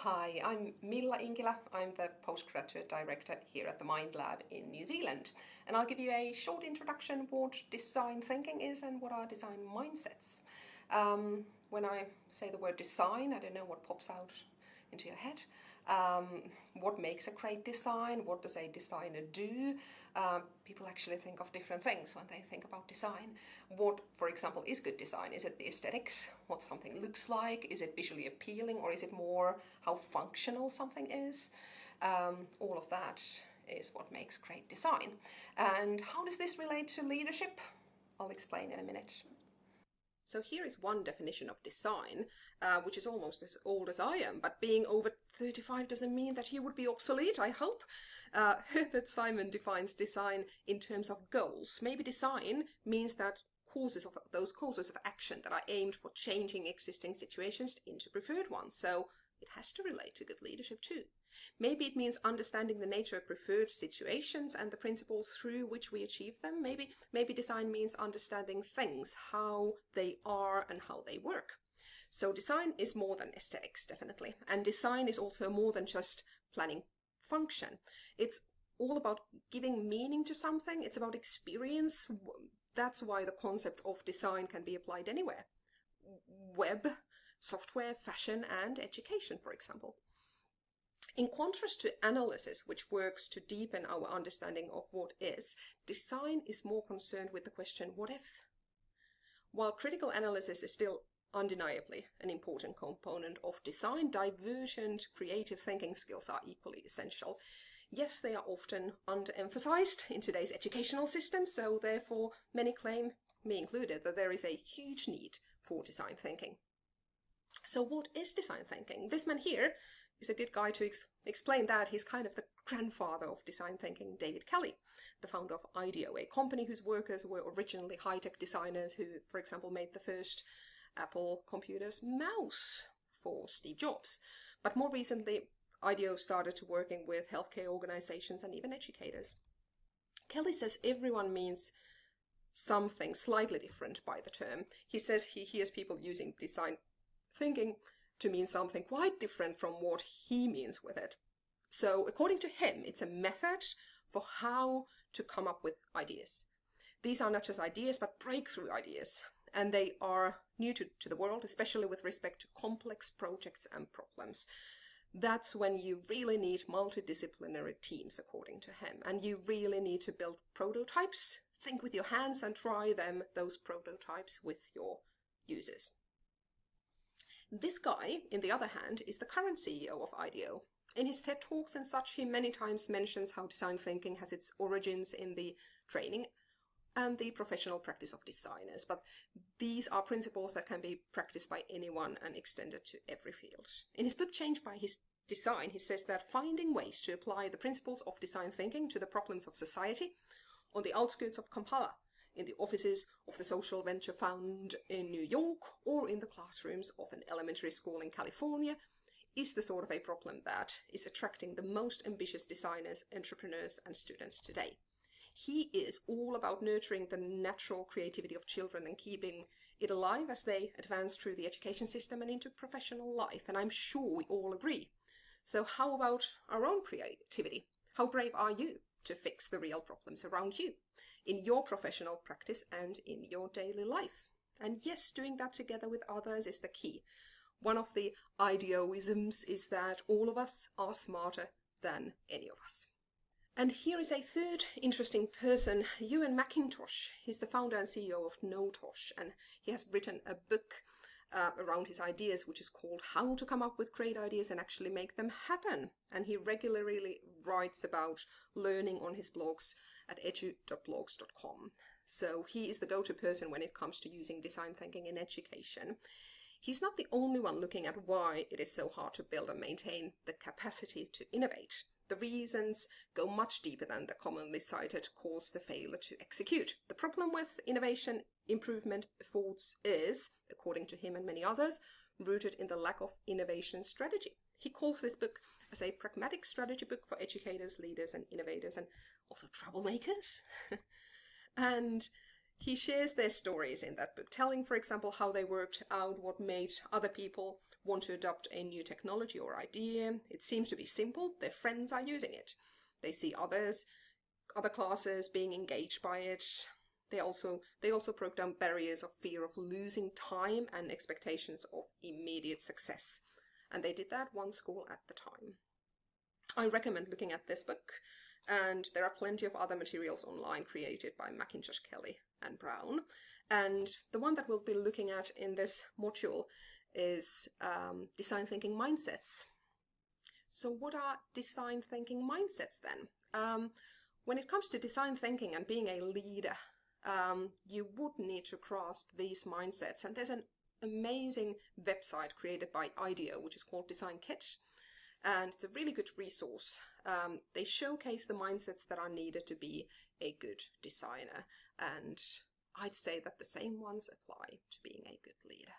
Hi, I'm Milla Inkila. I'm the Postgraduate Director here at the Mind Lab in New Zealand. And I'll give you a short introduction what design thinking is and what are design mindsets. When I say the word design, I don't know what pops out into your head. What makes a great design? What does a designer do? People actually think of different things when they think about design. What, for example, is good design? Is it the aesthetics? What something looks like? Is it visually appealing? Or is it more how functional something is? All of that is what makes great design. And how does this relate to leadership? I'll explain in a minute. So here is one definition of design, which is almost as old as I am, but being over 35 doesn't mean that you would be obsolete, I hope. Herbert Simon defines design in terms of goals. Maybe design means that those courses of action that are aimed for changing existing situations into preferred ones. So it has to relate to good leadership too. Maybe it means understanding the nature of preferred situations and the principles through which we achieve them. Maybe design means understanding things, how they are and how they work. So design is more than aesthetics, definitely. And design is also more than just planning function. It's all about giving meaning to something. It's about experience. That's why the concept of design can be applied anywhere. Web, software, fashion, and education, for example. In contrast to analysis, which works to deepen our understanding of what is, design is more concerned with the question, what if? While critical analysis is still undeniably an important component of design, divergent creative thinking skills are equally essential. Yes, they are often underemphasized in today's educational system, so therefore many claim, me included, that there is a huge need for design thinking. So what is design thinking? This man here is a good guy to explain that. He's kind of the grandfather of design thinking, David Kelly, the founder of IDEO, a company whose workers were originally high-tech designers who, for example, made the first Apple computer's mouse for Steve Jobs. But more recently, IDEO started to working with healthcare organizations and even educators. Kelly says everyone means something slightly different by the term. He says he hears people using design thinking to mean something quite different from what he means with it. So according to him, it's a method for how to come up with ideas. These are not just ideas, but breakthrough ideas. And they are new to the world, especially with respect to complex projects and problems. That's when you really need multidisciplinary teams, according to him. And you really need to build prototypes, think with your hands and try those prototypes with your users. This guy, in the other hand, is the current CEO of IDEO. In his TED Talks and such, he many times mentions how design thinking has its origins in the training and the professional practice of designers. But these are principles that can be practiced by anyone and extended to every field. In his book, Changed by His Design, he says that finding ways to apply the principles of design thinking to the problems of society on the outskirts of Kampala, in the offices of the social venture fund in New York, or in the classrooms of an elementary school in California, is the sort of a problem that is attracting the most ambitious designers, entrepreneurs, and students today. He is all about nurturing the natural creativity of children and keeping it alive as they advance through the education system and into professional life, and I'm sure we all agree. So how about our own creativity? How brave are you to fix the real problems around you, in your professional practice and in your daily life? And yes, doing that together with others is the key. One of the IDEOisms is that all of us are smarter than any of us. And here is a third interesting person, Ewan McIntosh. He's the founder and CEO of NoTosh, and he has written a book around his ideas, which is called How to Come Up with Great Ideas and Actually Make Them Happen. And he regularly writes about learning on his blogs at edu.blogs.com. So he is the go-to person when it comes to using design thinking in education. He's not the only one looking at why it is so hard to build and maintain the capacity to innovate. The reasons go much deeper than the commonly cited cause the failure to execute. The problem with innovation improvement efforts is, according to him and many others, rooted in the lack of innovation strategy. He calls this book as a pragmatic strategy book for educators, leaders, and innovators, and also troublemakers. And He shares their stories in that book, telling, for example, how they worked out what made other people want to adopt a new technology or idea. It seems to be simple. Their friends are using it. They see other classes being engaged by it. They also broke down barriers of fear of losing time and expectations of immediate success. And they did that one school at the time. I recommend looking at this book, and there are plenty of other materials online created by McIntosh, Kelly and Brown. And the one that we'll be looking at in this module is design thinking mindsets. So what are design thinking mindsets then? When it comes to design thinking and being a leader, you would need to grasp these mindsets. And there's an amazing website created by IDEO, which is called Design Kit. And it's a really good resource. They showcase the mindsets that are needed to be a good designer. And I'd say that the same ones apply to being a good leader.